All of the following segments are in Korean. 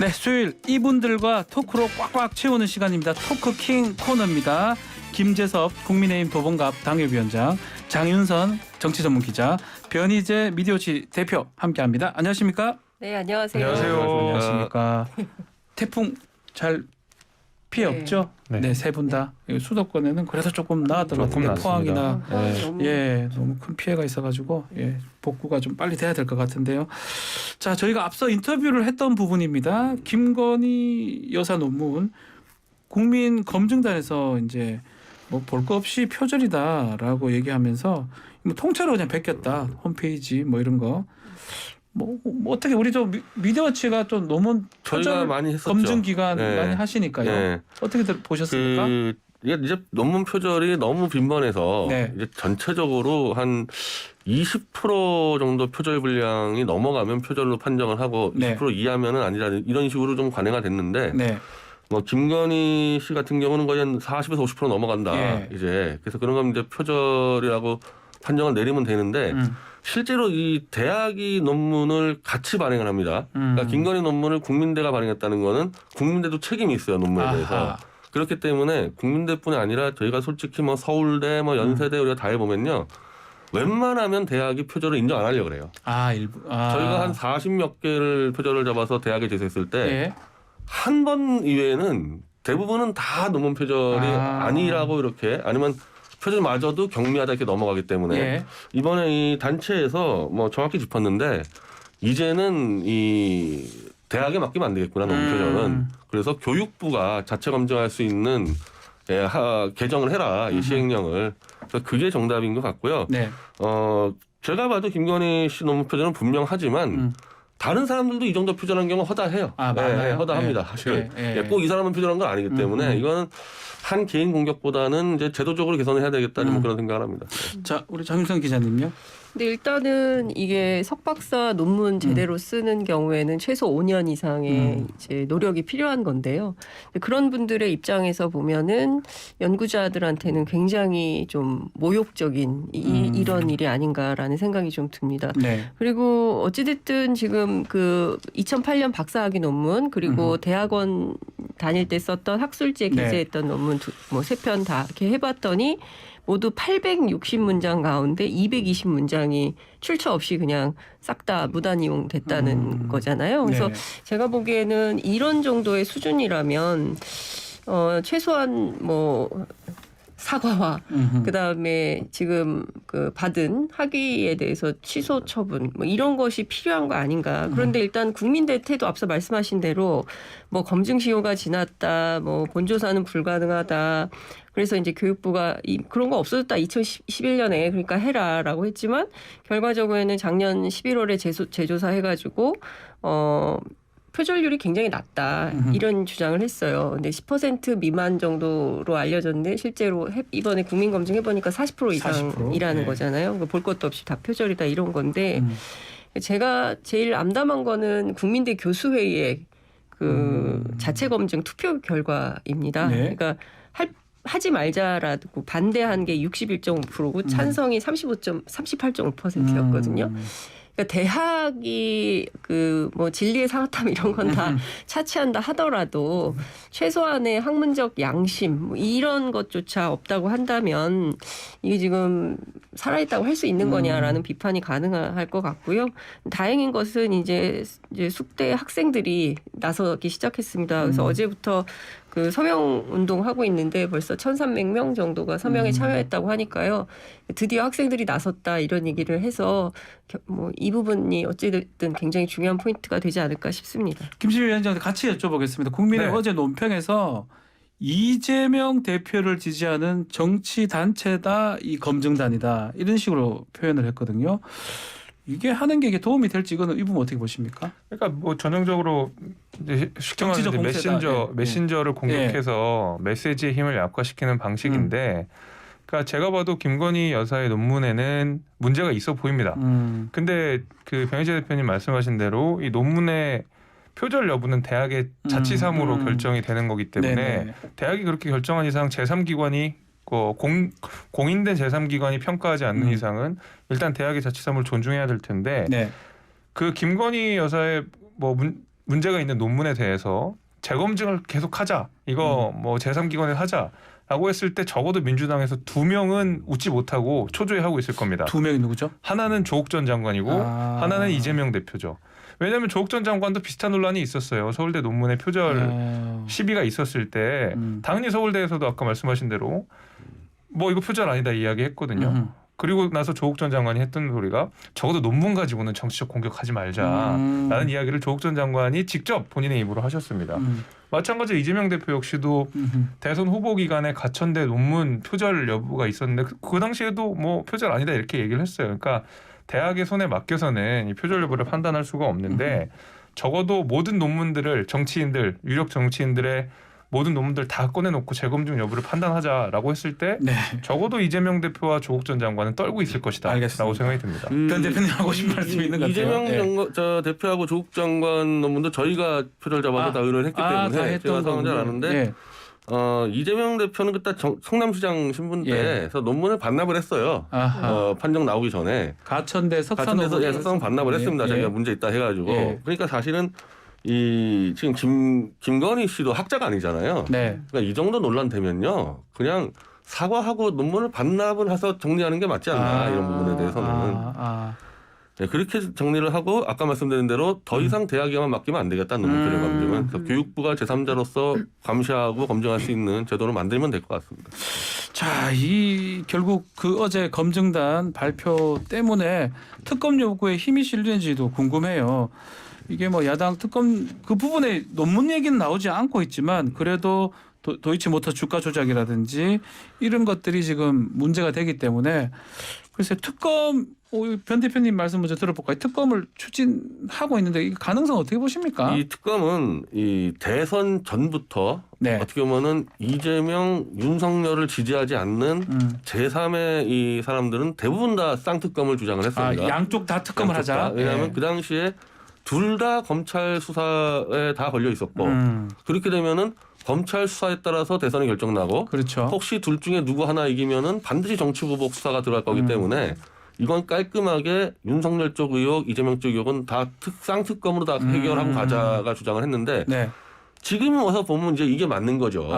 네, 수요일 이분들과 토크로 꽉꽉 채우는 시간입니다. 토크킹 코너입니다. 김재섭 국민의힘 도봉갑 당협위원장, 장윤선 정치전문기자, 변희재 미디어치 대표 함께합니다. 안녕하십니까? 네, 안녕하세요. 안녕하십니까? 태풍 잘 피해 네. 없죠? 네, 세 분 다. 수도권에는 그래서 조금 나았던 것 같은데 포항이나 너무 큰 피해가 있어가지고 복구가 좀 빨리 돼야 될 것 같은데요. 자, 저희가 앞서 인터뷰를 했던 부분입니다. 김건희 여사 논문 국민검증단에서 이제 뭐 볼 거 없이 표절이다라고 얘기하면서 뭐 통째로 그냥 베꼈다, 홈페이지 뭐 이런 거. 뭐 어떻게 우리 저 미디어치가 또 논문 저희가 많이 했었죠. 검증 기간 많이 하시니까요. 네. 어떻게 보셨습니까? 이게 이제 논문 표절이 너무 빈번해서 이제 전체적으로 한 20% 정도 표절 분량이 넘어가면 표절로 판정을 하고 20% 이하면은 아니라 이런 식으로 좀 관행화 됐는데 뭐 김건희 씨 같은 경우는 거의 한 40에서 50% 넘어간다. 이제 그래서 그런 건 이제 표절이라고 판정을 내리면 되는데 실제로 이 대학이 논문을 같이 발행을 합니다. 그러니까 김건희 논문을 국민대가 발행했다는 거는 국민대도 책임이 있어요, 논문에 대해서. 그렇기 때문에 국민대뿐이 아니라 저희가 솔직히 뭐 서울대, 뭐 연세대 우리가 다 해보면요, 웬만하면 대학이 표절을 인정 안 하려고 그래요. 저희가 한 40몇 개를 표절을 잡아서 대학에 제소했을 때 한 번 이외에는 대부분은 다 논문 표절이 아니라고 이렇게, 아니면 표절마저도 경미하다 이렇게 넘어가기 때문에 이번에 이 단체에서 뭐 정확히 짚었는데 이제는 이 대학에 맡기면 안 되겠구나, 논문 표절은. 그래서 교육부가 자체 검증할 수 있는 개정을 해라, 이 시행령을. 그래서 그게 정답인 것 같고요. 제가 봐도 김건희 씨 논문 표절은 분명하지만 다른 사람들도 이 정도 표절한 경우 허다해요. 허다합니다. 사실 꼭 이 사람은 표절한 건 아니기 때문에 이거는 한 개인 공격보다는 이제 제도적으로 개선해야 되겠다, 뭐 그런 생각을 합니다. 자, 우리 장윤선 기자님요. 근데 일단은 이게 석박사 논문 제대로 쓰는 경우에는 최소 5년 이상의 이제 노력이 필요한 건데요. 그런 분들의 입장에서 보면은 연구자들한테는 굉장히 좀 모욕적인 이런 일이 아닌가라는 생각이 좀 듭니다. 그리고 어찌됐든 지금 그 2008년 박사학위 논문, 그리고 대학원 다닐 때 썼던 학술지에 게재했던 논문 뭐 3편 다 이렇게 해봤더니 모두 860문장 가운데 220문장이 출처 없이 그냥 싹 다 무단 이용됐다는 거잖아요. 그래서 제가 보기에는 이런 정도의 수준이라면 최소한 뭐 사과와 그다음에 지금 그 받은 학위에 대해서 취소 처분 뭐 이런 것이 필요한 거 아닌가. 그런데 일단 국민대 태도 앞서 말씀하신 대로 뭐 검증 시효가 지났다, 뭐 본조사는 불가능하다. 그래서 이제 교육부가 그런 거 없어졌다 2011년에 그러니까 해라라고 했지만 결과적으로는 작년 11월에 재조사 해가지고 표절률이 굉장히 낮다, 이런 주장을 했어요. 근데 10% 미만 정도로 알려졌는데 실제로 이번에 국민검증 해보니까 40% 이상이라는 거잖아요. 볼 것도 없이 다 표절이다, 이런 건데 제가 제일 암담한 거는 국민대 교수회의의 그 자체 검증 투표 결과입니다. 그러니까 하지 말자라고 반대한 게 61.5%고 찬성이 38.5%였거든요. 그러니까 대학이 그 뭐 진리의 상아탐 이런 건 다 차치한다 하더라도 최소한의 학문적 양심 뭐 이런 것조차 없다고 한다면 이게 지금 살아있다고 할 수 있는 거냐라는 비판이 가능할 것 같고요. 다행인 것은 이제 숙대 학생들이 나서기 시작했습니다. 그래서 어제부터 그 서명 운동 하고 있는데 벌써 1,300명 정도가 서명에 참여했다고 하니까요. 드디어 학생들이 나섰다, 이런 얘기를 해서 뭐 이 부분이 어찌됐든 굉장히 중요한 포인트가 되지 않을까 싶습니다. 김시일 위원장한테 같이 여쭤보겠습니다. 국민의 어제 논평에서 이재명 대표를 지지하는 정치 단체다, 이 검증단이다, 이런 식으로 표현을 했거든요. 이게 하는 게 이게 도움이 될지, 이거는 이 부분 어떻게 보십니까? 그러니까 뭐 전형적으로 쉽게 말해서 메신저를 공격해서 메시지의 힘을 약화시키는 방식인데, 그러니까 제가 봐도 김건희 여사의 논문에는 문제가 있어 보입니다. 근데 그 변희재 대표님 말씀하신 대로 이 논문의 표절 여부는 대학의 자치사무로 결정이 되는 거기 때문에 대학이 그렇게 결정한 이상 제3기관이 공인된 제3기관이 평가하지 않는 이상은 일단 대학의 자치사무를 존중해야 될 텐데 그 김건희 여사의 뭐 문제가 있는 논문에 대해서 재검증을 계속하자. 이거 뭐 제3기관에 하자라고 했을 때 적어도 민주당에서 2명은 웃지 못하고 초조해하고 있을 겁니다. 2명이 누구죠? 하나는 조국 전 장관이고 하나는 이재명 대표죠. 왜냐하면 조국 전 장관도 비슷한 논란이 있었어요. 서울대 논문의 표절 시비가 있었을 때 당연히 서울대에서도 아까 말씀하신 대로 뭐 이거 표절 아니다 이야기했거든요. 그리고 나서 조국 전 장관이 했던 소리가 적어도 논문 가지고는 정치적 공격하지 말자라는 이야기를 조국 전 장관이 직접 본인의 입으로 하셨습니다. 마찬가지로 이재명 대표 역시도 대선 후보 기간에 가천대 논문 표절 여부가 있었는데 그 당시에도 뭐 표절 아니다 이렇게 얘기를 했어요. 그러니까 대학의 손에 맡겨서는 이 표절 여부를 판단할 수가 없는데 적어도 모든 논문들을 정치인들, 유력 정치인들의 모든 논문들 다 꺼내놓고 재검증 여부를 판단하자라고 했을 때 적어도 이재명 대표와 조국 전 장관은 떨고 있을 것이다 라고 생각이 듭니다. 변 대표님 하고 싶은 말씀이 있는 것 같아요. 이재명 대표하고 조국 장관 논문도 저희가 표절 잡아서 다 의논을 했기 때문에 제가 상황 잘 아는데 이재명 대표는 그때 성남시장 신분 때에서 논문을 반납을 했어요. 판정 나오기 전에. 가천대 석산 반납을 했습니다. 자기가 문제 있다 해가지고. 그러니까 사실은 이 지금 김건희 씨도 학자가 아니잖아요. 그러니까 이 정도 논란 되면요, 그냥 사과하고 논문을 반납을 해서 정리하는 게 맞지 않나 이런 부분에 대해서는. 네, 그렇게 정리를 하고 아까 말씀드린 대로 더 이상 대학에만 맡기면 안 되겠다는 논문 표절 검증은 그래서 교육부가 제3자로서 감시하고 검증할 수 있는 제도를 만들면 될 것 같습니다. 자, 이 결국 그 어제 검증단 발표 때문에 특검 요구에 힘이 실리는지도 궁금해요. 이게 뭐 야당 특검 그 부분에 논문 얘기는 나오지 않고 있지만 그래도 도이치모터 주가 조작이라든지 이런 것들이 지금 문제가 되기 때문에 글쎄 특검 변 대표님 말씀 먼저 들어볼까요? 특검을 추진하고 있는데 이 가능성 어떻게 보십니까? 이 특검은 이 대선 전부터 어떻게 보면은 이재명, 윤석열을 지지하지 않는 제3의 이 사람들은 대부분 다 쌍특검을 주장을 했습니다. 양쪽 다 특검을 하자. 왜냐하면 그 당시에 둘 다 검찰 수사에 다 걸려 있었고 그렇게 되면은 검찰 수사에 따라서 대선이 결정나고 그렇죠. 혹시 둘 중에 누구 하나 이기면은 반드시 정치보복 수사가 들어갈 거기 때문에 이건 깔끔하게 윤석열 쪽 의혹, 이재명 쪽 의혹은 다 쌍특검으로 다 해결하고 가자가 주장을 했는데 지금 와서 보면 이제 이게 맞는 거죠.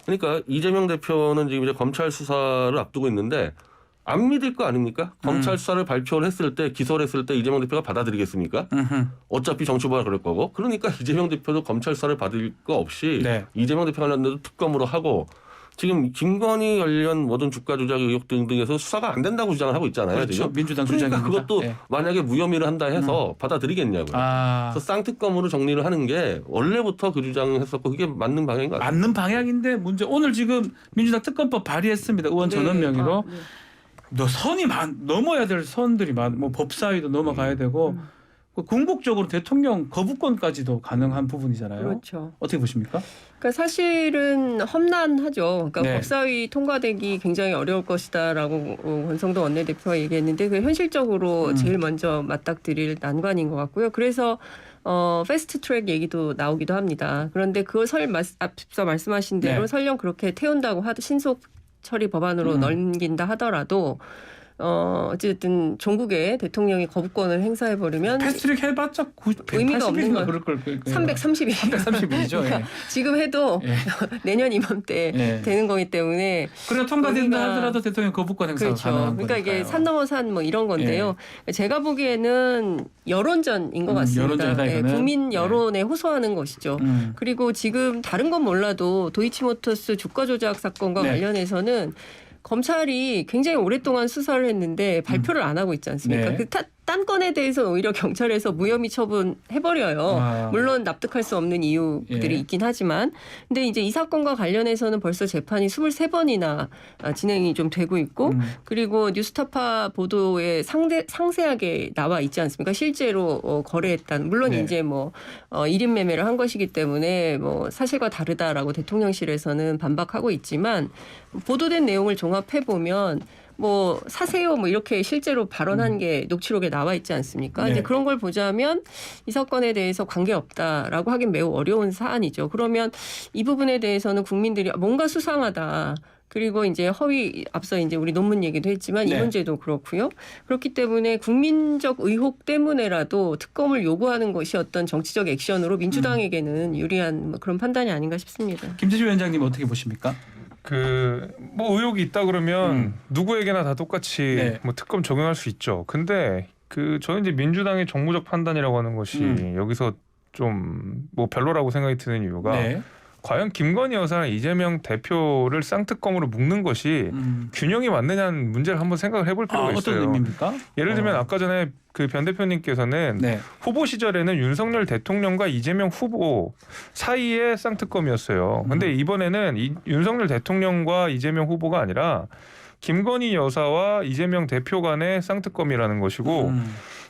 그러니까 이재명 대표는 지금 이제 검찰 수사를 앞두고 있는데 안 믿을 거 아닙니까? 검찰 수사를 발표를 했을 때 기소를 했을 때 이재명 대표가 받아들이겠습니까? 어차피 정치보복을 그럴 거고 그러니까 이재명 대표도 검찰 수사를 받을 거 없이 이재명 대표 관련돼도 특검으로 하고 지금 김건희 관련 모든 주가 조작 의혹 등등에서 수사가 안 된다고 주장을 하고 있잖아요. 그렇죠. 지금. 민주당 그러니까 주장입니다. 그것도 만약에 무혐의를 한다 해서 받아들이겠냐고요. 그래서 쌍특검으로 정리를 하는 게 원래부터 그 주장을 했었고 그게 맞는 방향인 것 같아요. 맞는 방향인데 문제 오늘 지금 민주당 특검법 발의했습니다. 의원 전원 명의로. 선이 넘어야 될 선들이 뭐 법사위도 넘어가야 되고 궁극적으로 대통령 거부권까지도 가능한 부분이잖아요. 그렇죠. 어떻게 보십니까? 그러니까 사실은 험난하죠. 그러니까 법사위 통과되기 굉장히 어려울 것이다라고 권성동 원내대표가 얘기했는데 그 현실적으로 제일 먼저 맞닥뜨릴 난관인 것 같고요. 그래서 패스트트랙 얘기도 나오기도 합니다. 그런데 그걸 앞서 말씀하신 대로 설령 그렇게 태운다고 신속 처리 법안으로 넘긴다 하더라도 어쨌든 종국에 대통령이 거부권을 행사해버리면 패스트트랙 해봤자 의미가 없는 거. 330일. 330일이죠. 그러니까 지금 해도 내년 이맘때 되는 거기 때문에 그래 통과된다 하더라도 대통령 거부권 행사가 가능한 거니까요. 그러니까 이게 산 넘어 산 뭐 이런 건데요. 제가 보기에는 여론전인 것 같습니다. 국민 여론에 호소하는 것이죠. 그리고 지금 다른 건 몰라도 도이치모터스 주가 조작 사건과 관련해서는 검찰이 굉장히 오랫동안 수사를 했는데 발표를 안 하고 있지 않습니까? 그 딴 건에 대해서는 오히려 경찰에서 무혐의 처분해버려요. 물론 납득할 수 없는 이유들이 있긴 하지만. 근데 이제 이 사건과 관련해서는 벌써 재판이 23번이나 진행이 좀 되고 있고 그리고 뉴스타파 보도에 상세하게 나와 있지 않습니까? 실제로 거래했다는. 물론 이제 뭐 1인 매매를 한 것이기 때문에 뭐 사실과 다르다라고 대통령실에서는 반박하고 있지만 보도된 내용을 종합해보면 뭐 사세요 뭐 이렇게 실제로 발언한 게 녹취록에 나와 있지 않습니까? 이제 그런 걸 보자면 이 사건에 대해서 관계없다라고 하긴 매우 어려운 사안이죠. 그러면 이 부분에 대해서는 국민들이 뭔가 수상하다. 그리고 이제 허위 앞서 이제 우리 논문 얘기도 했지만 네. 이 문제도 그렇고요. 그렇기 때문에 국민적 의혹 때문에라도 특검을 요구하는 것이 어떤 정치적 액션으로 민주당에게는 유리한 뭐 그런 판단이 아닌가 싶습니다. 김재주 위원장님 어떻게 보십니까? 뭐 의혹이 있다 그러면 누구에게나 다 똑같이 네. 뭐 특검 적용할 수 있죠. 근데 저는 이제 민주당의 정무적 판단이라고 하는 것이 여기서 좀 뭐 별로라고 생각이 드는 이유가 네. 과연 김건희 여사랑 이재명 대표를 쌍특검으로 묶는 것이 균형이 맞느냐는 문제를 한번 생각을 해볼 필요가 있어요. 어떤 의미입니까? 예를 들면 아까 전에 그 변 대표님께서는 네. 후보 시절에는 윤석열 대통령과 이재명 후보 사이의 쌍특검이었어요. 근데 이번에는 윤석열 대통령과 이재명 후보가 아니라 김건희 여사와 이재명 대표 간의 쌍특검이라는 것이고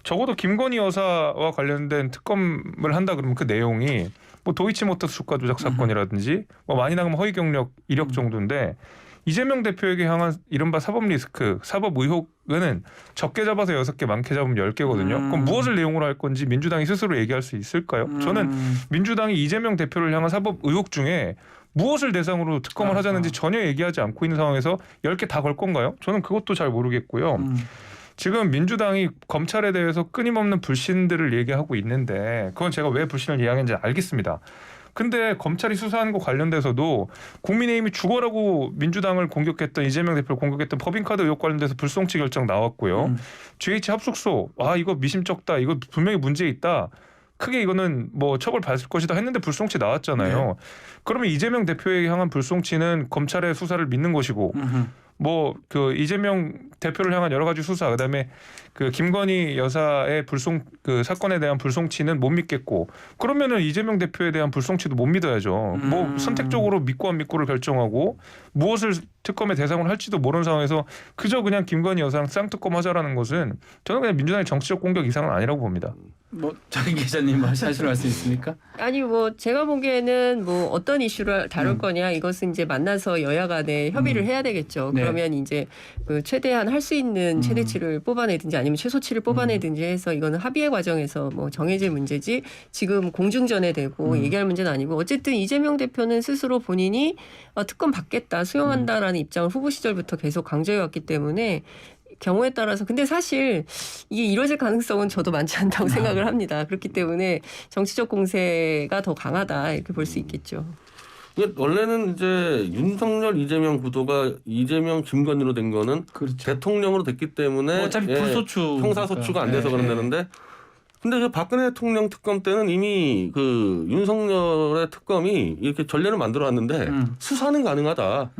적어도 김건희 여사와 관련된 특검을 한다 그러면 그 내용이 뭐 도이치모터스 주가 조작 사건이라든지 뭐 많이 나가면 허위 경력 이력 정도인데 이재명 대표에게 향한 이른바 사법 리스크, 사법 의혹은 적게 잡아서 6개, 많게 잡으면 10개거든요. 그럼 무엇을 내용으로 할 건지 민주당이 스스로 얘기할 수 있을까요? 저는 민주당이 이재명 대표를 향한 사법 의혹 중에 무엇을 대상으로 특검을 하자는지 전혀 얘기하지 않고 있는 상황에서 10개 다 걸 건가요? 저는 그것도 잘 모르겠고요. 지금 민주당이 검찰에 대해서 끊임없는 불신들을 얘기하고 있는데 그건 제가 왜 불신을 이야기하는지 알겠습니다. 근데 검찰이 수사하는 거 관련돼서도 국민의힘이 죽어라고 민주당을 공격했던 이재명 대표를 공격했던 법인카드 의혹 관련돼서 불송치 결정 나왔고요. GH 합숙소 이거 미심쩍다. 이거 분명히 문제 있다. 크게 이거는 뭐 처벌받을 것이다 했는데 불송치 나왔잖아요. 네. 그러면 이재명 대표에 향한 불송치는 검찰의 수사를 믿는 것이고 뭐 그 이재명 대표를 향한 여러 가지 수사 그다음에 그 김건희 여사의 그 사건에 대한 불송치는 못 믿겠고 그러면은 이재명 대표에 대한 불송치도 못 믿어야죠. 뭐 선택적으로 믿고 안 믿고를 결정하고 무엇을 특검의 대상으로 할지도 모르는 상황에서 그저 그냥 김건희 여사랑 쌍특검 하자라는 것은 저는 그냥 민주당의 정치적 공격 이상은 아니라고 봅니다. 뭐 장 기자님 하실 말씀 있습니까? 아니 뭐 제가 보기에는 뭐 어떤 이슈를 다룰 거냐 이것은 이제 만나서 여야 간에 협의를 해야 되겠죠. 네. 그러면 이제 그 최대한 할 수 있는 최대치를 뽑아내든지 아니면 최소치를 뽑아내든지 해서 이거는 합의의 과정에서 뭐 정해질 문제지 지금 공중전에 대고 얘기할 문제는 아니고 어쨌든 이재명 대표는 스스로 본인이 특검 받겠다 수용한다라는 입장을 후보 시절부터 계속 강조해 왔기 때문에 경우에 따라서 근데 사실 이게 이루어질 가능성은 저도 많지 않다고 생각을 합니다. 그렇기 때문에 정치적 공세가 더 강하다 이렇게 볼 수 있겠죠. 원래는 이제 윤석열 이재명 구도가 이재명 김건희로 된 거는 그렇죠. 대통령으로 됐기 때문에 어차피 불소추 형사소추가 안 돼서 그런다는데 근데 그 박근혜 대통령 특검 때는 이미 그 윤석열의 특검이 이렇게 전례를 만들어 왔는데 수사는 가능하다.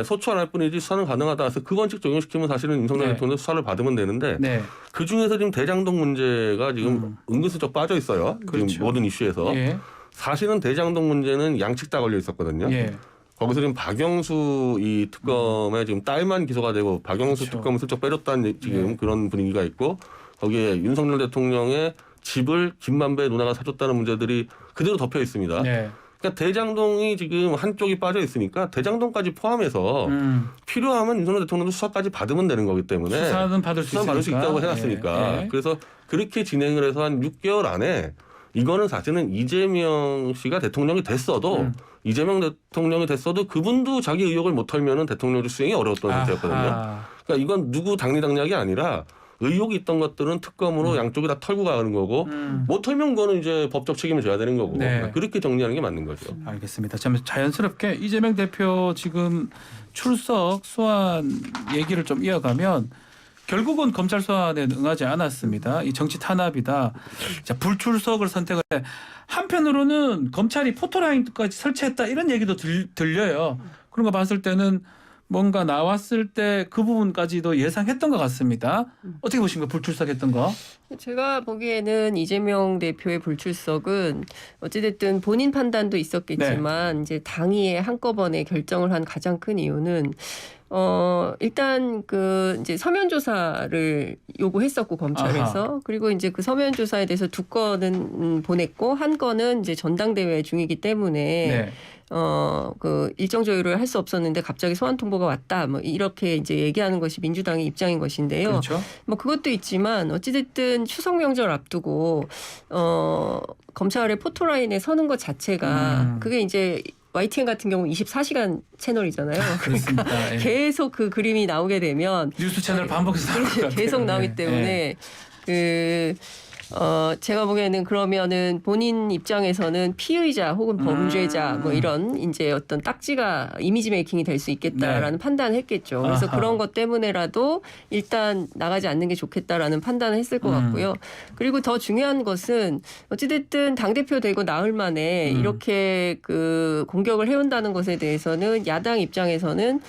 소추 안 할 뿐이지 수사는 가능하다. 그래서 그 원칙 적용시키면 사실은 윤석열 대통령 수사를 받으면 되는데 그 중에서 지금 대장동 문제가 지금 은근슬쩍 빠져 있어요. 그렇죠. 지금 모든 이슈에서. 사실은 대장동 문제는 양측 다 걸려 있었거든요. 거기서 지금 박영수 이 특검에 지금 딸만 기소가 되고 박영수 그렇죠. 특검을 슬쩍 빼줬다는 지금 그런 분위기가 있고 거기에 윤석열 대통령의 집을 김만배 누나가 사줬다는 문제들이 그대로 덮여 있습니다. 그러니까 대장동이 지금 한쪽이 빠져 있으니까 대장동까지 포함해서 필요하면 윤석열 대통령도 수사까지 받으면 되는 거기 때문에 수사는 받을 수 있다고 해놨으니까 그래서 그렇게 진행을 해서 한 6개월 안에 이거는 사실은 이재명 씨가 대통령이 됐어도 이재명 대통령이 됐어도 그분도 자기 의혹을 못 털면은 대통령 수행이 어려웠던 상태였거든요. 그러니까 이건 누구 당리당략이 아니라 의혹이 있던 것들은 특검으로 양쪽이 다 털고 가는 거고 못 털면 그거는 이제 법적 책임을 져야 되는 거고 그러니까 그렇게 정리하는 게 맞는 거죠. 알겠습니다. 참 자연스럽게 이재명 대표 지금 출석 소환 얘기를 좀 이어가면 결국은 검찰 소환에 응하지 않았습니다. 이 정치 탄압이다. 자, 불출석을 선택을 해. 한편으로는 검찰이 포토라인까지 설치했다 이런 얘기도 들려요. 그런 거 봤을 때는 뭔가 나왔을 때 그 부분까지도 예상했던 것 같습니다. 어떻게 보십니까? 불출석했던 거? 제가 보기에는 이재명 대표의 불출석은 어찌됐든 본인 판단도 있었겠지만 이제 당위에 한꺼번에 결정을 한 가장 큰 이유는 일단 그 이제 서면 조사를 요구했었고 검찰에서 그리고 이제 그 서면 조사에 대해서 2건은 보냈고 한 건은 이제 전당대회 중이기 때문에 그 일정 조율을 할 수 없었는데 갑자기 소환 통보가 왔다. 뭐 이렇게 이제 얘기하는 것이 민주당의 입장인 것인데요. 그렇죠. 뭐 그것도 있지만 어찌됐든 추석 명절 앞두고 검찰의 포토라인에 서는 것 자체가 그게 이제 YTN 같은 경우는 24시간 채널이잖아요. 그렇습니다. 그러니까 예. 계속 그 그림이 나오게 되면 뉴스 채널 반복해서 나올 것 같아요. 계속 나오기 때문에 제가 보기에는 그러면은 본인 입장에서는 피의자 혹은 범죄자 뭐 이런 이제 어떤 딱지가 이미지 메이킹이 될 수 있겠다라는 판단을 했겠죠. 그래서 아하. 그런 것 때문에라도 일단 나가지 않는 게 좋겠다라는 판단을 했을 것 같고요. 그리고 더 중요한 것은 어찌됐든 당대표 되고 나흘 만에 이렇게 그 공격을 해온다는 것에 대해서는 야당 입장에서는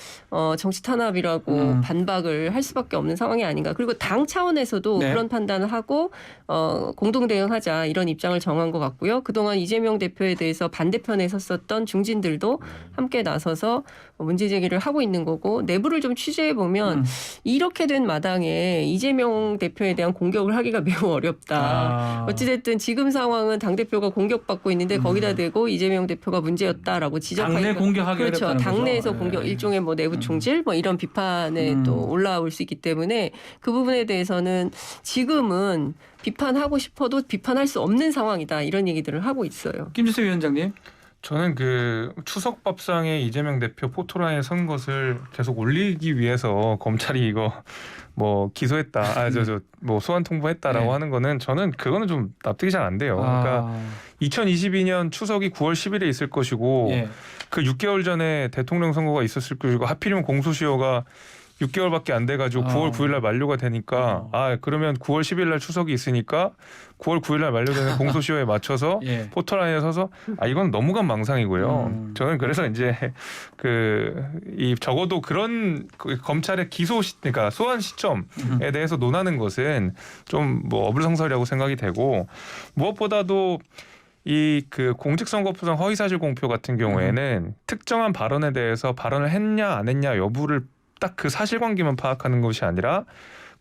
정치 탄압이라고 반박을 할 수밖에 없는 상황이 아닌가. 그리고 당 차원에서도 네. 그런 판단을 하고 공동 대응하자 이런 입장을 정한 것 같고요. 그동안 이재명 대표에 대해서 반대편에 섰었던 중진들도 함께 나서서 문제 제기를 하고 있는 거고 내부를 좀 취재해 보면 이렇게 된 마당에 이재명 대표에 대한 공격을 하기가 매우 어렵다. 어찌됐든 지금 상황은 당 대표가 공격받고 있는데 거기다 대고 이재명 대표가 문제였다라고 지적하니까 당내 공격하기 그렇죠. 어렵다는 당내에서 거죠. 공격 예. 일종의 뭐 내부 총질 뭐 이런 비판에 또 올라올 수 있기 때문에 그 부분에 대해서는 지금은 비판하고 싶어도 비판할 수 없는 상황이다 이런 얘기들을 하고 있어요. 김지수 위원장님. 저는 그 추석 밥상에 이재명 대표 포토라인에 선 것을 계속 올리기 위해서 검찰이 이거 뭐 기소했다, 뭐 소환 통보했다라고 네. 하는 거는 저는 그거는 좀 납득이 잘 안 돼요. 그러니까 2022년 추석이 9월 10일에 있을 것이고 예. 그 6개월 전에 대통령 선거가 있었을 것이고 하필이면 공소시효가 6개월밖에 안 돼가지고 9월 9일 날 만료가 되니까 그러면 9월 10일 날 추석이 있으니까 9월 9일 날 만료되는 공소시효에 맞춰서 예. 포털라인에 서서 이건 너무간 망상이고요. 저는 그래서 이제 이 적어도 그런 검찰의 그러니까 소환 시점에 대해서 논하는 것은 좀 뭐 어불성설이라고 생각이 되고 무엇보다도 이 그 공직선거법상 허위사실 공표 같은 경우에는 특정한 발언에 대해서 발언을 했냐 안 했냐 여부를 딱 그 사실관계만 파악하는 것이 아니라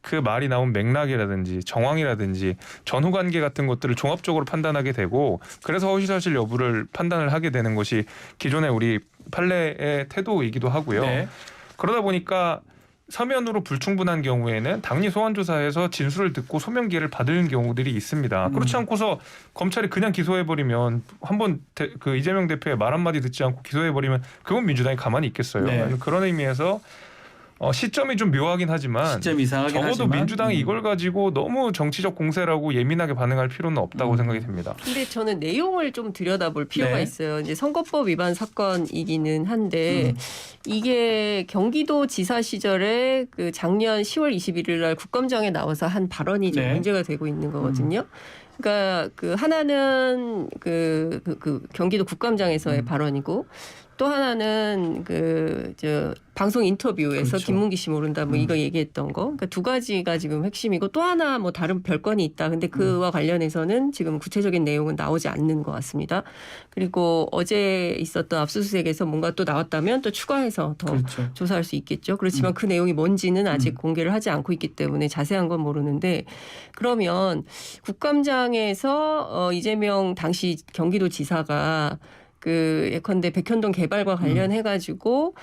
그 말이 나온 맥락이라든지 정황이라든지 전후관계 같은 것들을 종합적으로 판단하게 되고 그래서 허위사실 여부를 판단을 하게 되는 것이 기존의 우리 판례의 태도이기도 하고요. 네. 그러다 보니까 서면으로 불충분한 경우에는 당리 소환조사에서 진술을 듣고 소명 기회를 받은 경우들이 있습니다. 그렇지 않고서 검찰이 그냥 기소해버리면 한번 그 이재명 대표의 말 한마디 듣지 않고 기소해버리면 그건 민주당이 가만히 있겠어요. 네. 그런 의미에서 시점이 좀 묘하긴 하지만 시점 이상하긴 적어도 하지만 민주당이 이걸 가지고 너무 정치적 공세라고 예민하게 반응할 필요는 없다고 생각이 듭니다. 근데 저는 내용을 좀 들여다볼 필요가 네. 있어요. 이제 선거법 위반 사건이기는 한데 이게 경기도 지사 시절에 그 작년 10월 21일 날 국감장에 나와서 한 발언이 좀 네. 문제가 되고 있는 거거든요. 그러니까 그 하나는 그 경기도 국감장에서의 발언이고 또 하나는 방송 인터뷰에서 그렇죠. 김문기 씨 모른다 뭐 이거 얘기했던 거. 그러니까 두 가지가 지금 핵심이고 또 하나 뭐 다른 별건이 있다. 근데 그와 관련해서는 지금 구체적인 내용은 나오지 않는 것 같습니다. 그리고 어제 있었던 압수수색에서 뭔가 또 나왔다면 또 추가해서 더 그렇죠. 조사할 수 있겠죠. 그렇지만 그 내용이 뭔지는 아직 공개를 하지 않고 있기 때문에 자세한 건 모르는데 그러면 국감장에서 이재명 당시 경기도 지사가 그 예컨대 백현동 개발과 관련해 가지고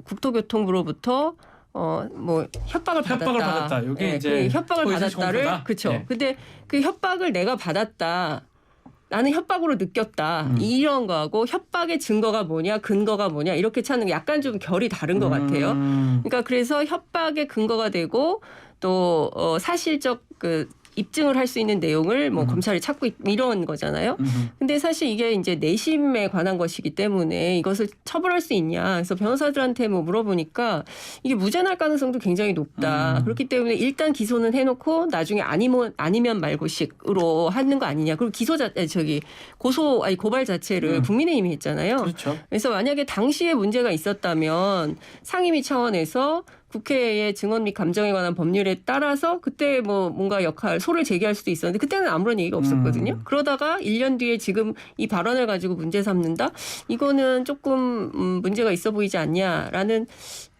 국토교통부로부터 뭐 협박을 받았다. 이게 네, 이제 그 협박을 허위사실 받았다를 공표다? 그렇죠. 네. 근데 그 협박을 내가 받았다. 나는 협박으로 느꼈다. 이런 거하고 협박의 증거가 뭐냐, 근거가 뭐냐 이렇게 찾는 게 약간 좀 결이 다른 것 같아요. 그러니까 그래서 협박의 근거가 되고 또 사실적 그 입증을 할 수 있는 내용을 뭐 검찰이 찾고 이런 거잖아요. 근데 사실 이게 이제 내심에 관한 것이기 때문에 이것을 처벌할 수 있냐. 그래서 변호사들한테 뭐 물어보니까 이게 무죄 날 가능성도 굉장히 높다. 그렇기 때문에 일단 기소는 해놓고 나중에 아니면 말고식으로 하는 거 아니냐. 그리고 고발 자체를 국민의힘이 했잖아요. 그렇죠. 그래서 만약에 당시에 문제가 있었다면 상임위 차원에서 국회의 증언 및 감정에 관한 법률에 따라서 그때 뭐 뭔가 소를 제기할 수도 있었는데 그때는 아무런 얘기가 없었거든요. 그러다가 1년 뒤에 지금 이 발언을 가지고 문제 삼는다? 이거는 조금 문제가 있어 보이지 않냐라는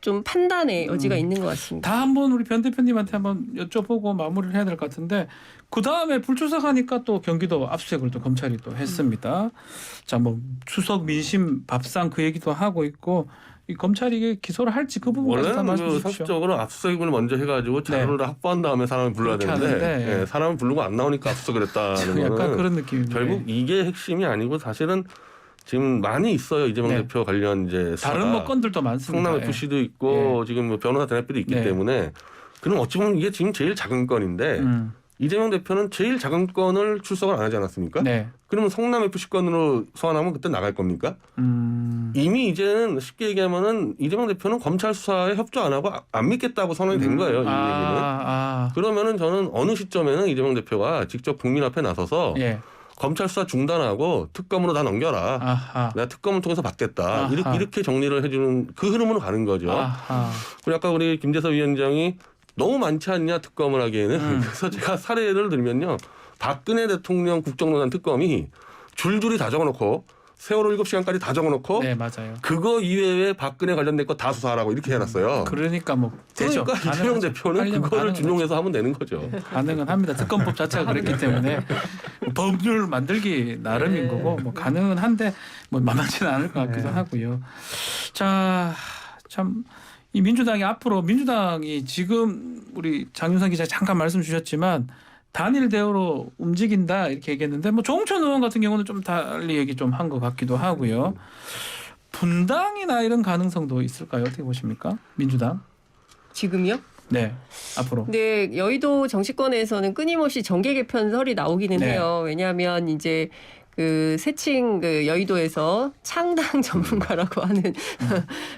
좀 판단의 여지가 있는 것 같습니다. 다 한번 우리 변 대표님한테 한번 여쭤보고 마무리를 해야 될 것 같은데 그 다음에 불출석하니까 또 경기도 압수수색을 또 검찰이 또 했습니다. 자, 뭐 추석 민심 밥상 그 얘기도 하고 있고 이 검찰이 이게 기소를 할지 그 부분까지 다 말씀해 원래는 주십시오. 상식적으로 압수수색을 먼저 해가지고 자료를 확보한 다음에 사람을 불러야 그렇게 되는데 하는데, 예. 사람을 부르고 안 나오니까 압수수색을 했다는 약간 거는 그런 느낌입니다. 결국 이게 핵심이 아니고 사실은 지금 많이 있어요. 이재명 네. 대표 관련 이제 다른 뭐 건들도 많습니다. 성남 FC도 있고 지금 뭐 변호사 대납비도 있기 때문에 그럼 어찌 보면 이게 지금 제일 작은 건인데 이재명 대표는 제일 작은 건을 출석을 안 하지 않았습니까? 네. 그러면 성남 FC 건으로 소환하면 그때 나갈 겁니까? 이미 이제는 쉽게 얘기하면은 이재명 대표는 검찰 수사에 협조 안 하고 안 믿겠다고 선언이 된 거예요. 이 얘기는. 그러면은 저는 어느 시점에는 이재명 대표가 직접 국민 앞에 나서서 검찰 수사 중단하고 특검으로 다 넘겨라. 내가 특검을 통해서 받겠다. 이렇게 정리를 해주는 그 흐름으로 가는 거죠. 그리고 아까 우리 김재섭 위원장이 너무 많지 않냐 특검을 하기에는. 그래서 제가 사례를 들면요. 박근혜 대통령 국정농단 특검이 줄줄이 다 적어놓고 세월호 7시간까지 다 적어놓고 네, 맞아요. 그거 이외에 박근혜 관련된 거 다 수사하라고 이렇게 해놨어요. 그러니까 뭐 되죠. 그러니까 이재명 대표는 그거를 준용해서 하면 되는 거죠. 가능은 합니다. 특검법 자체가 그랬기 때문에 법률 만들기 나름인 거고 뭐 가능은 한데 뭐 만만치는 않을 것 같기도 하고요. 자, 참 이 민주당이 앞으로 민주당이 지금 우리 장윤선 기자 잠깐 말씀 주셨지만 단일 대우로 움직인다 이렇게 얘기했는데 뭐 조홍천 의원 같은 경우는 좀 달리 얘기 좀 한 것 같기도 하고요. 분당이나 이런 가능성도 있을까요? 어떻게 보십니까? 민주당? 지금요? 네, 앞으로. 네, 여의도 정치권에서는 끊임없이 정계 개편설이 나오기는 해요. 왜냐하면 이제 그 새칭 그 여의도에서 창당 전문가라고 하는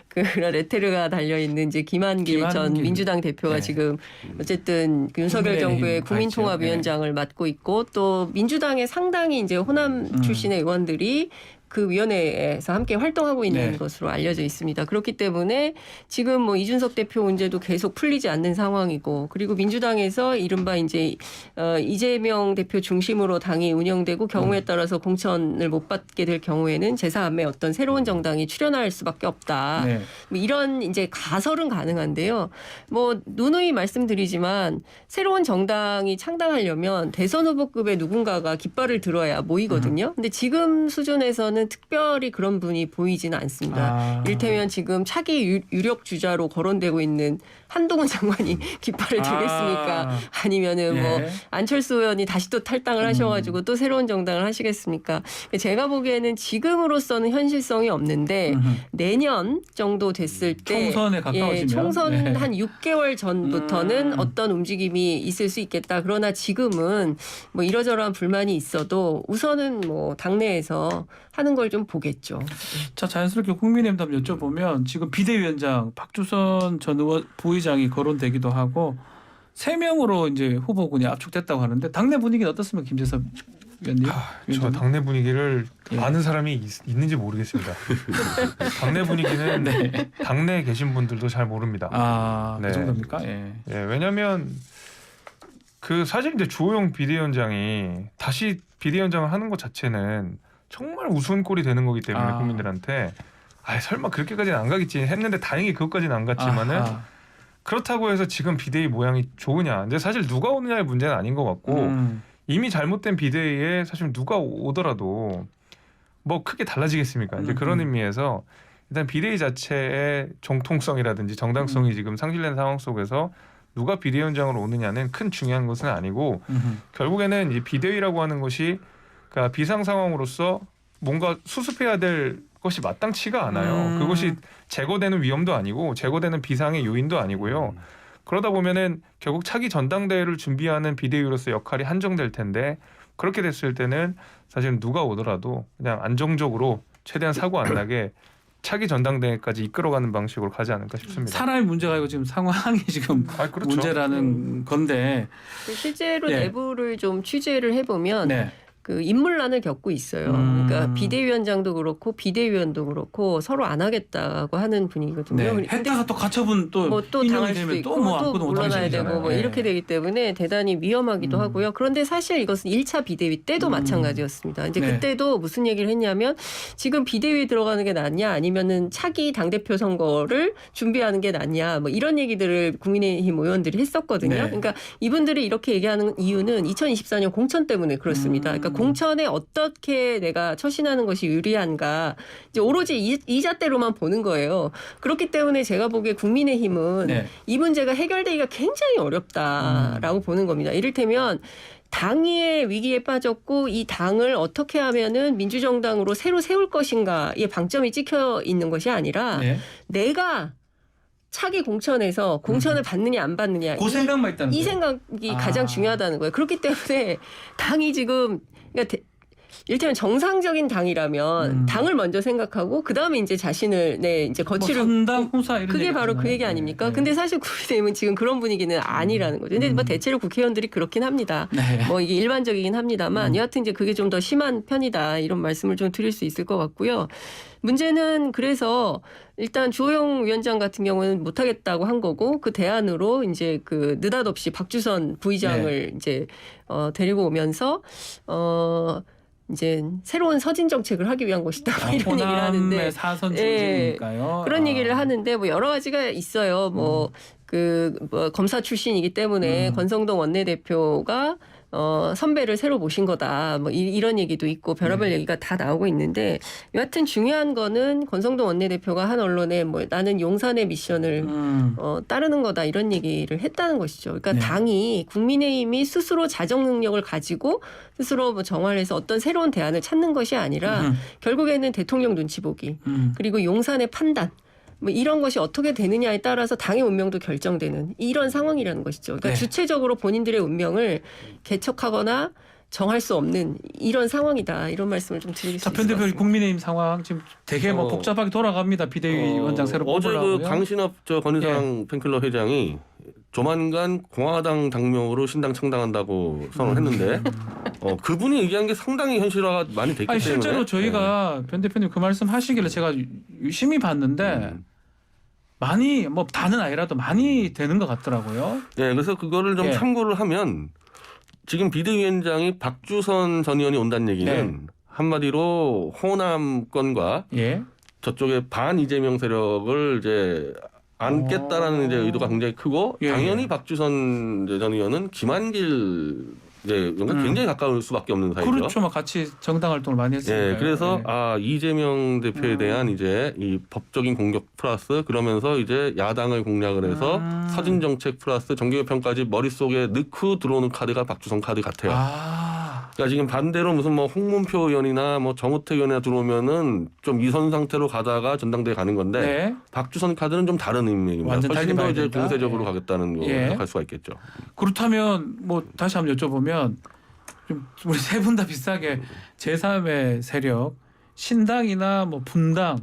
그런 레테르가 달려 있는 이제 김한길 전 민주당 대표가 지금 어쨌든 윤석열 정부의 국민통합위원장을 맡고 있고 또 민주당의 상당히 이제 호남 출신의 의원들이 그 위원회에서 함께 활동하고 있는 것으로 알려져 있습니다. 그렇기 때문에 지금 뭐 이준석 대표 문제도 계속 풀리지 않는 상황이고 그리고 민주당에서 이른바 이제 이재명 대표 중심으로 당이 운영되고 경우에 따라서 공천을 못 받게 될 경우에는 제3의 어떤 새로운 정당이 출현할 수밖에 없다. 뭐 이런 이제 가설은 가능한데요. 뭐 누누이 말씀드리지만 새로운 정당이 창당하려면 대선 후보급의 누군가가 깃발을 들어야 모이거든요. 근데 지금 수준에서는 특별히 그런 분이 보이지는 않습니다. 이를테면 지금 차기 유력 주자로 거론되고 있는 한동훈 장관이 깃발을 들겠습니까? 아니면은 뭐 안철수 의원이 다시 또 탈당을 하셔가지고 또 새로운 정당을 하시겠습니까? 제가 보기에는 지금으로서는 현실성이 없는데 내년 정도 됐을 때 총선에 가까워지면 총선 한 6개월 전부터는 어떤 움직임이 있을 수 있겠다. 그러나 지금은 뭐 이러저러한 불만이 있어도 우선은 뭐 당내에서 하는 걸 좀 보겠죠. 자, 자연스럽게 국민의힘 한번 여쭤보면 지금 비대위원장 박주선 전 의원 부의장이 거론되기도 하고 3명으로 이제 후보군이 압축됐다고 하는데 당내 분위기는 어떻습니까, 김재섭 위원님? 저 당내 분위기를 아는 사람이 있는지 모르겠습니다. 당내 분위기는 당내에 계신 분들도 잘 모릅니다. 그 정도입니까? 왜냐하면 그 사실 이제 주호영 비대위원장이 다시 비대위원장을 하는 것 자체는 정말 우스운 꼴이 되는 거기 때문에 국민들한테 설마 그렇게까지는 안 가겠지 했는데 다행히 그것까지는 안 갔지만은 그렇다고 해서 지금 비대위 모양이 좋으냐? 이제 사실 누가 오느냐의 문제는 아닌 것 같고 이미 잘못된 비대위에 사실 누가 오더라도 뭐 크게 달라지겠습니까? 이제 그런 의미에서 일단 비대위 자체의 정통성이라든지 정당성이 지금 상실된 상황 속에서 누가 비대위원장으로 오느냐는 큰 중요한 것은 아니고 결국에는 이 비대위라고 하는 것이 그러니까 비상 상황으로서 뭔가 수습해야 될 것이 마땅치가 않아요. 그것이 제거되는 위험도 아니고 제거되는 비상의 요인도 아니고요. 그러다 보면은 결국 차기 전당대회를 준비하는 비대위로서 역할이 한정될 텐데 그렇게 됐을 때는 사실 누가 오더라도 그냥 안정적으로 최대한 사고 안 나게 차기 전당대회까지 이끌어가는 방식으로 가지 않을까 싶습니다. 사람이 문제가 아니고 지금 상황이 지금 그렇죠. 문제라는 건데 실제로 내부를 좀 취재를 해보면 그 인물난을 겪고 있어요. 그러니까 비대위원장도 그렇고 비대위원도 그렇고 서로 안 하겠다고 하는 분위기거든요. 했다가 또 가처분 또 당할 수도 있고 또 물러나야 되고 뭐 이렇게 되기 때문에 대단히 위험하기도 하고요. 그런데 사실 이것은 1차 비대위 때도 마찬가지였습니다. 이제 그때도 무슨 얘기를 했냐면 지금 비대위에 들어가는 게 낫냐 아니면은 차기 당대표 선거를 준비하는 게 낫냐 뭐 이런 얘기들을 국민의힘 의원들이 했었거든요. 그러니까 이분들이 이렇게 얘기하는 이유는 2024년 공천 때문에 그렇습니다. 그러니까 공천에 어떻게 내가 처신하는 것이 유리한가 이제 오로지 이 잣대로만 보는 거예요. 그렇기 때문에 제가 보기에 국민의힘은 이 문제가 해결되기가 굉장히 어렵다라고 보는 겁니다. 이를테면 당의 위기에 빠졌고 이 당을 어떻게 하면은 민주정당으로 새로 세울 것인가에 방점이 찍혀 있는 것이 아니라 네. 내가 차기 공천에서 공천을 받느냐 안 받느냐 그 생각만 있다는 이 거예요? 생각이 가장 중요하다는 거예요. 그렇기 때문에 당이 지금 그러니까 이를테면 정상적인 당이라면 당을 먼저 생각하고 그 다음에 이제 자신을 이제 거취를 뭐 선당 후사 이런 그게 바로 그 얘기 아닙니까? 근데 사실 국민의힘은 지금 그런 분위기는 아니라는 거죠. 근데 뭐 대체로 국회의원들이 그렇긴 합니다. 네. 뭐 이게 일반적이긴 합니다만 여하튼 이제 그게 좀 더 심한 편이다 이런 말씀을 좀 드릴 수 있을 것 같고요. 문제는 그래서 일단 주호영 위원장 같은 경우는 못하겠다고 한 거고 그 대안으로 이제 그 느닷없이 박주선 부의장을 이제 데리고 오면서 이제 새로운 서진 정책을 하기 위한 것이다 이런 얘기를 하는데 호남의 사선 중진이니까요. 그런 얘기를 하는데 뭐 여러 가지가 있어요. 뭐 검사 출신이기 때문에 권성동 원내대표가 선배를 새로 모신 거다. 뭐 이런 얘기도 있고 별의별 얘기가 다 나오고 있는데 여하튼 중요한 거는 권성동 원내대표가 한 언론에 뭐 나는 용산의 미션을 따르는 거다 이런 얘기를 했다는 것이죠. 그러니까 네. 당이 국민의힘이 스스로 자정 능력을 가지고 스스로 뭐 정화해서 어떤 새로운 대안을 찾는 것이 아니라 결국에는 대통령 눈치 보기 그리고 용산의 판단 뭐 이런 것이 어떻게 되느냐에 따라서 당의 운명도 결정되는 이런 상황이라는 것이죠. 그러니까 네. 주체적으로 본인들의 운명을 개척하거나 정할 수 없는 이런 상황이다. 이런 말씀을 좀 드릴 수 있을 것 편 대표 같습니다. 국민의힘 상황 지금 되게 뭐 복잡하게 돌아갑니다. 비대위원장 새로 어제 뽑으려고요. 그 강신업 권희상 팬클럽 회장이 조만간 공화당 당명으로 신당 창당한다고 선언했는데 그분이 얘기한 게 상당히 현실화가 많이 됐기 때문에 실제로 저희가 변 대표님 그 말씀 하시길래 제가 유심히 봤는데 많이 뭐 다는 아니라도 많이 되는 것 같더라고요. 네, 그래서 그거를 좀 참고를 하면 지금 비대위원장이 박주선 전 의원이 온다는 얘기는 한마디로 호남권과 저쪽에 반 이재명 세력을 이제 안겠다라는 이제 의도가 굉장히 크고 당연히 박주선 전 의원은 김한길 이제 굉장히 가까울 수밖에 없는 사이죠. 그렇죠. 막 같이 정당 활동을 많이 했으니까. 네, 그래서 이재명 대표에 대한 이제 이 법적인 공격 플러스 그러면서 이제 야당을 공략을 해서 서진 정책 플러스 정계개편까지 머릿속에 넣고 들어오는 카드가 박주선 카드 같아요. 그러니까 지금 반대로 무슨 뭐 홍문표 의원이나 뭐 정우택 의원이나 들어오면은 좀 이선 상태로 가다가 전당대회 가는 건데 박주선 카드는 좀 다른 의미입니다. 완전 훨씬 더 이제 된다. 공세적으로 가겠다는 거 생각할 수가 있겠죠. 그렇다면 뭐 다시 한번 여쭤보면 좀 우리 세 분 다 비슷하게 제3의 세력, 신당이나 뭐 분당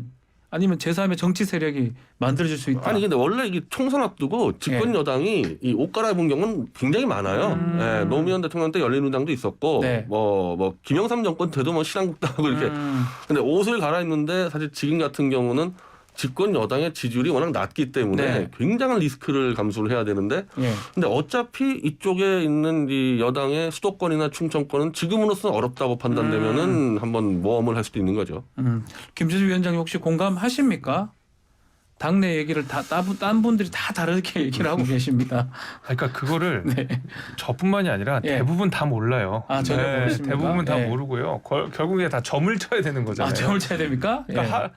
아니면 제3의 정치 세력이 만들어질 수 있다. 아니 근데 원래 이게 총선 앞두고 집권 여당이 이 옷 갈아입은 경우는 굉장히 많아요. 노무현 대통령 때 열린우리당도 있었고 뭐 김영삼 정권 때도 뭐 신한국당하고 이렇게. 근데 옷을 갈아입는데 사실 지금 같은 경우는 집권 여당의 지지율이 워낙 낮기 때문에 굉장한 리스크를 감수를 해야 되는데 근데 어차피 이쪽에 있는 이 여당의 수도권이나 충청권은 지금으로서는 어렵다고 판단되면은 한번 모험을 할 수도 있는 거죠. 김재수 위원장님 혹시 공감하십니까? 당내 얘기를 딴 분들이 다 다르게 얘기를 하고 계십니다. 그러니까 그거를 저뿐만이 아니라 대부분 다 몰라요. 전혀 모르십니까? 대부분 다 모르고요. 결국에 다 점을 쳐야 되는 거잖아요. 점을 쳐야 됩니까? 그러니까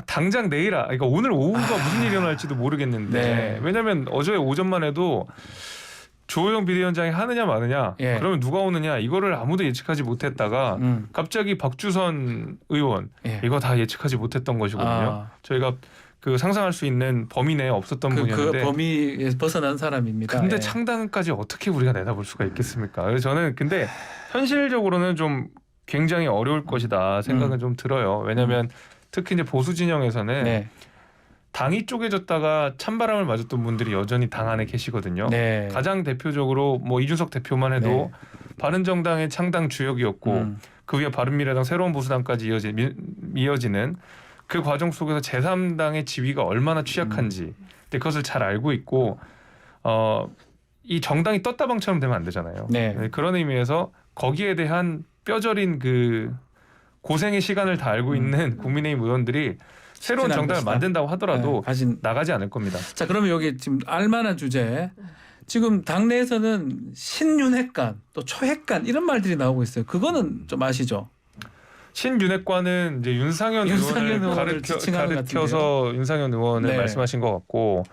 당장 내일 그러니까 오늘 오후가 무슨 일이 일어날지도 모르겠는데 왜냐하면 어제 오전만 해도 주호영 비대위원장이 하느냐 마느냐 그러면 누가 오느냐 이거를 아무도 예측하지 못했다가 갑자기 박주선 의원 이거 다 예측하지 못했던 것이거든요. 저희가 그 상상할 수 있는 범위 내에 없었던 분이었는데 그 범위에서 벗어난 사람입니다. 근데 창당까지 어떻게 우리가 내다볼 수가 있겠습니까? 그래서 저는 근데 현실적으로는 좀 굉장히 어려울 것이다 생각은 좀 들어요. 왜냐하면 특히 이제 보수 진영에서는 당이 쪼개졌다가 찬바람을 맞았던 분들이 여전히 당 안에 계시거든요. 가장 대표적으로 뭐 이준석 대표만 해도 바른정당의 창당 주역이었고 그 위에 바른미래당 새로운 보수당까지 이어지는 그 과정 속에서 제3당의 지위가 얼마나 취약한지 그것을 잘 알고 있고 이 정당이 떴다방처럼 되면 안 되잖아요. 그런 의미에서 거기에 대한 뼈저린 그 고생의 시간을 다 알고 있는 국민의힘 의원들이 새로운 정당을 만든다고 하더라도 나가지 않을 겁니다. 자, 그러면 여기 지금 알만한 주제. 지금 당내에서는 신윤핵관 또 초핵관 이런 말들이 나오고 있어요. 그거는 좀 아시죠? 신윤핵관은 이제 윤상현 의원을 가르쳐서 윤상현 의원을 말씀하신 것 같고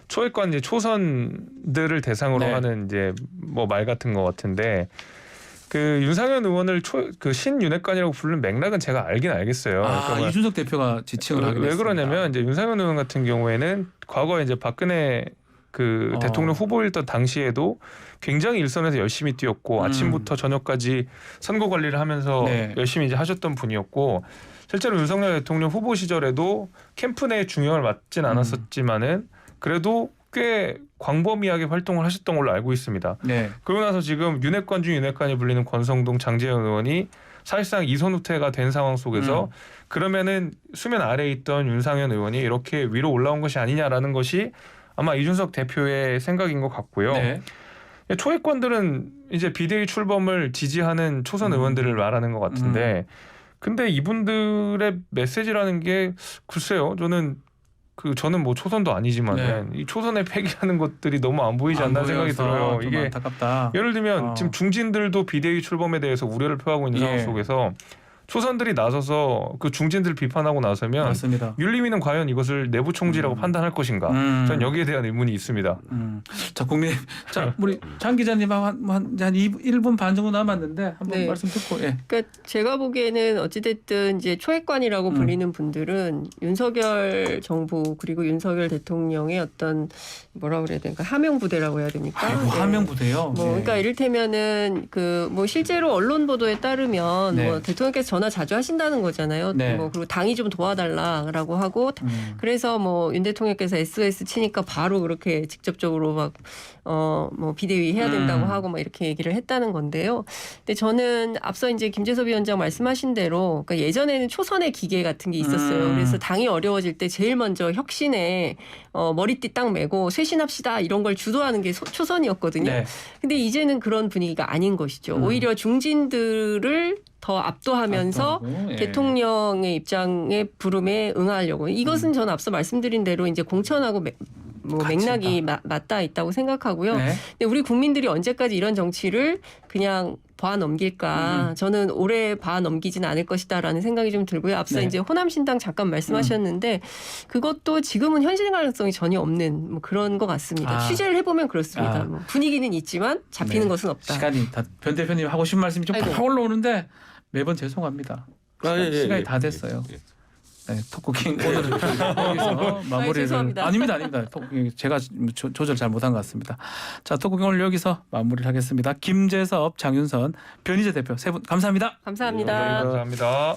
초회권 이제 초선들을 대상으로 네. 하는 이제 뭐 말 같은 것 같은데 그 윤상현 의원을 그 신윤회관이라고 부르는 맥락은 제가 알긴 알겠어요. 그러니까 이준석 대표가 지칭을 하기로 왜 했습니다. 그러냐면 이제 윤상현 의원 같은 경우에는 과거에 이제 박근혜 그 대통령 후보였던 당시에도 굉장히 일선에서 열심히 뛰었고 아침부터 저녁까지 선거 관리를 하면서 네. 열심히 이제 하셨던 분이었고 실제로 윤석열 대통령 후보 시절에도 캠프 내 중용을 맡진 않았었지만은 그래도 꽤 광범위하게 활동을 하셨던 걸로 알고 있습니다. 네. 그러고 나서 지금 윤핵관 중 윤핵관이 불리는 권성동, 장제원 의원이 사실상 이선 후퇴가 된 상황 속에서 그러면은 수면 아래에 있던 윤상현 의원이 이렇게 위로 올라온 것이 아니냐라는 것이 아마 이준석 대표의 생각인 것 같고요. 네. 초회권들은 이제 비대위 출범을 지지하는 초선 의원들을 말하는 것 같은데 근데 이분들의 메시지라는 게 글쎄요. 저는 뭐 초선도 아니지만 이 초선의 폐기하는 것들이 너무 안 보이지 않나 생각이 들어요. 좀 이게 안타깝다. 예를 들면 지금 중진들도 비대위 출범에 대해서 우려를 표하고 있는 상황 속에서 초선들이 나서서 그 중진들 비판하고 나서면 맞습니다. 윤리위는 과연 이것을 내부 총질이라고 판단할 것인가? 전 여기에 대한 의문이 있습니다. 자, 국민의힘. 자, 우리 장 기자님하고 한 1분 반 정도 남았는데 한번 말씀 듣고. 예. 그러니까 제가 보기에는 어찌됐든 이제 초회관이라고 불리는 분들은 윤석열 정부 그리고 윤석열 대통령의 어떤 뭐라 그래야 될까 하명 부대라고 해야 됩니까? 하명 부대요. 그러니까 이를테면은 뭐 실제로 언론 보도에 따르면 뭐 대통령께서 전화 자주 하신다는 거잖아요. 뭐 그리고 당이 좀 도와달라라고 하고 그래서 뭐 윤 대통령께서 SOS 치니까 바로 그렇게 직접적으로 막 뭐 비대위 해야 된다고 하고 막 이렇게 얘기를 했다는 건데요. 근데 저는 앞서 이제 김재섭 위원장 말씀하신 대로 그러니까 예전에는 초선의 기계 같은 게 있었어요. 그래서 당이 어려워질 때 제일 먼저 혁신에 머리띠 딱 메고 쇄신합시다 이런 걸 주도하는 게 초선이었거든요. 근데 이제는 그런 분위기가 아닌 것이죠. 오히려 중진들을 더 압도하면서 대통령의 입장의 부름에 응하려고. 이것은 저는 앞서 말씀드린 대로 이제 공천하고 맥락이 맞닿아 있다고 생각하고요. 근데 우리 국민들이 언제까지 이런 정치를 그냥 봐넘길까? 저는 오래 봐넘기진 않을 것이다라는 생각이 좀 들고요. 앞서 이제 호남신당 잠깐 말씀하셨는데 그것도 지금은 현실 가능성이 전혀 없는 뭐 그런 것 같습니다. 취재를 해보면 그렇습니다. 뭐 분위기는 있지만 잡히는 것은 없다. 시간이 다 변 대표님 하고 싶은 말씀이 좀 팍 올라오는데 매번 죄송합니다. 시간이 다 됐어요. 네, 톡쿠킹 오늘은 여기서 마무리를. 죄송합니다. 아닙니다. 톡쿠킹 제가 조절 잘 못한 것 같습니다. 자, 톡쿠킹 오늘 여기서 마무리를 하겠습니다. 김재섭, 장윤선, 변희재 대표 세 분 감사합니다. 감사합니다. 감사합니다.